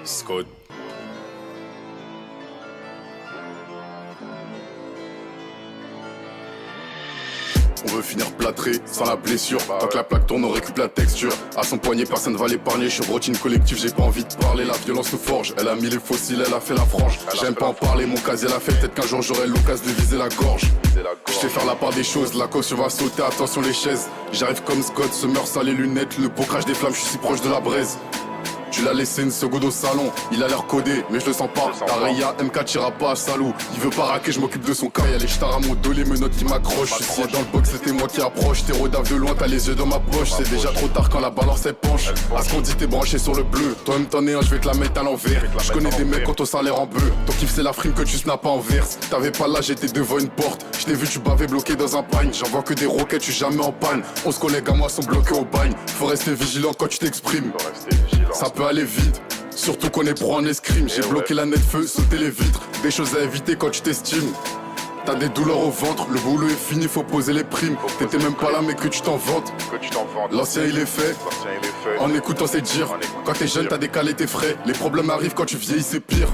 Scott. On veut finir plâtré, sans la blessure. Tant que la plaque tourne, on récupère la texture. À son poignet, personne va l'épargner. Je suis routine collective, j'ai pas envie de parler. La violence nous forge. Elle a mis les fossiles, elle a fait la frange. J'aime pas en parler, mon casier l'a fait. Peut-être qu'un jour j'aurai l'occasion de viser la gorge. Je sais faire la part des choses, la caution va sauter, attention les chaises. J'arrive comme Scott, se meurt sans les lunettes. Le pot crache des flammes, je suis si proche de la braise. Tu l'as laissé une seconde au salon, il a l'air codé, mais je le sens pas. Tareya, MK tira pas à Salou. Il veut pas raquer, je m'occupe de son cas. Y'a les stars à mon dos, les menottes qui m'accrochent. Je suis dans le box, c'était moi qui approche. T'es rodave de loin, t'as les yeux dans ma poche. C'est déjà trop tard quand la balance elle penche. À ce qu'on dit, t'es branché sur le bleu. Toi-même t'en es un, je vais te la mettre à l'envers. Je connais des mecs quand on salaire en bœuf. Ton kiff c'est la frime que tu snappes en verse. T'avais pas là, j'étais devant une porte. Je t'ai vu, tu bavais bloqué dans un pagne. J'en vois que des roquettes, je suis jamais en panne. 11 collègues à moi sont bloqués au bagne. Faut rester vigilant quand tu t'exprimes. Ça peut aller vite. Surtout qu'on est pro en escrime. J'ai bloqué la net feu, sauter les vitres. Des choses à éviter quand tu t'estimes. T'as des douleurs au ventre, le boulot est fini, faut poser les primes. T'étais même pas là mais que tu t'en vantes. L'ancien il est fait, en écoutant ses dires. Quand t'es jeune t'as décalé tes frais. Les problèmes arrivent quand tu vieillis, c'est pire.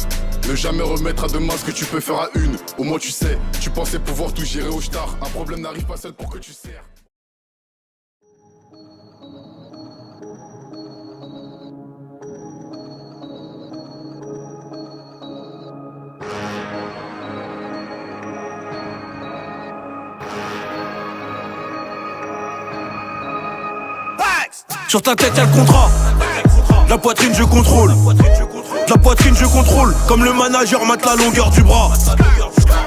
Ne jamais remettre à demain ce que tu peux faire à une. Au moins tu sais, tu pensais pouvoir tout gérer au star. Un problème n'arrive pas seul pour que tu sers. Sur ta tête y'a le contrat. La poitrine je contrôle. La poitrine je contrôle. Comme le manager mate la longueur du bras.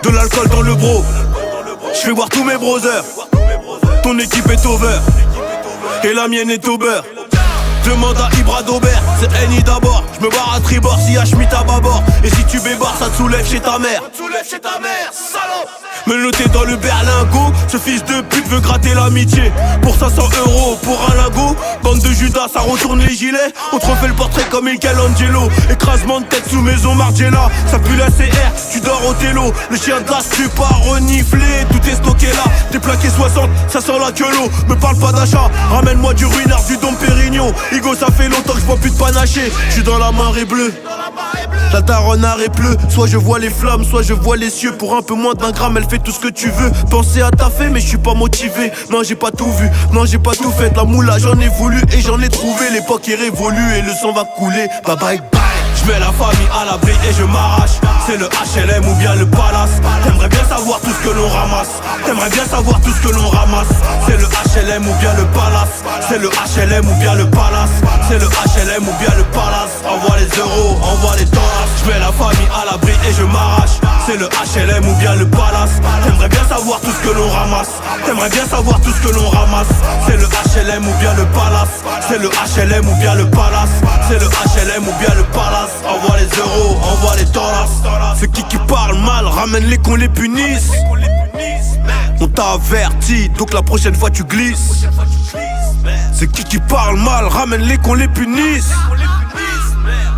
De l'alcool dans le bro. Je fais voir tous mes brothers. Ton équipe est over. Et la mienne est au beurre. Demande à Ibra d'Aubert, c'est Henny d'abord. J'me barre à tribord si y'a Schmitt à bâbord. Et si tu bébarres ça te soulève chez ta mère. Salaud. Me noter dans le berlingot. Ce fils de pute veut gratter l'amitié. Pour 500 € pour un lingot. Bande de Judas, ça retourne les gilets. On te refait le portrait comme Michelangelo. Écrasement de tête sous maison Margiela. Ça pue la CR, tu dors au télo. Le chien de l'as, tu pars renifler. Tout est stocké là, t'es plaqué 60, ça sent la queue. Me parle pas d'achat, ramène-moi du ruinard, du Dom Pérignon. Igo, ça fait longtemps que je vois plus de panaché. J'suis dans la marée bleue. La daronne arrête pleut. Soit je vois les flammes, soit je vois les cieux. Pour un peu moins d'un gramme, elle fait tout ce que tu veux. Penser à ta fait, mais je suis pas motivé. Non, j'ai pas tout vu, non, j'ai pas tout fait. La moula, j'en ai voulu et j'en ai trouvé. L'époque est révolue et le sang va couler. Bye bye bye. J'mets la famille à l'abri et je m'arrache. C'est le HLM ou bien le palace. T'aimerais bien savoir tout ce que l'on ramasse. T'aimerais bien savoir tout ce que l'on ramasse. C'est le HLM ou bien le palace. C'est le HLM ou bien le palace. C'est le HLM ou bien le palace. Envoie les euros, envoie les dollars. J'mets la famille à l'abri et je m'arrache. C'est le HLM ou bien le palace. T'aimerais bien savoir tout ce que l'on ramasse. T'aimerais bien savoir tout ce que l'on ramasse. C'est le HLM ou bien le palace. C'est le HLM ou bien le palace. C'est le HLM ou bien le palace. Envoie les euros, envoie les dollars. Ceux qui parlent mal, ramène les qu'on les punisse. On t'a averti, donc la prochaine fois tu glisses. Ceux qui parlent mal, ramène les qu'on les punisse.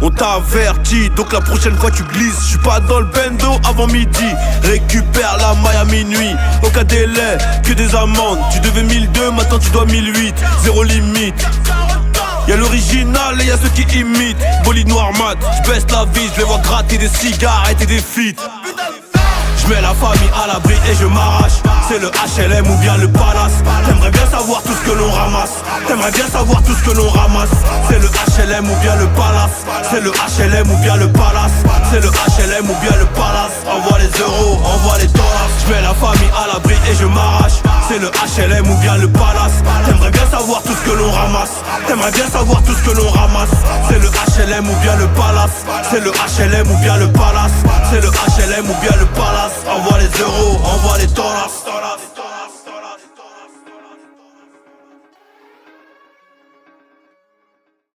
On t'a averti, donc la prochaine fois tu glisses. J'suis pas dans le bendo avant midi. Récupère la maille à minuit. Au cas délai, que des amendes. Tu devais 1002, maintenant tu dois 1008. Zéro limite. Y'a l'original et y'a ceux qui imitent. Bolide noir mat, j'baisse la vis, je les vois gratter des cigarettes et des feats. J'mets la famille à l'abri et je m'arrache. C'est le HLM ou bien le palace. T'aimerais bien savoir tout ce que l'on ramasse. T'aimerais bien savoir tout ce que l'on ramasse. C'est le HLM ou bien le palace. C'est le HLM ou bien le palace. C'est le HLM ou bien le palace. Envoie les euros, envoie les dollars. J'mets la famille à l'abri et je m'arrache. C'est le HLM ou bien le palace. T'aimerais bien savoir tout ce que l'on ramasse. T'aimerais bien savoir tout ce que l'on ramasse. C'est le HLM ou bien le palace. C'est le HLM ou bien le palace. C'est le HLM ou bien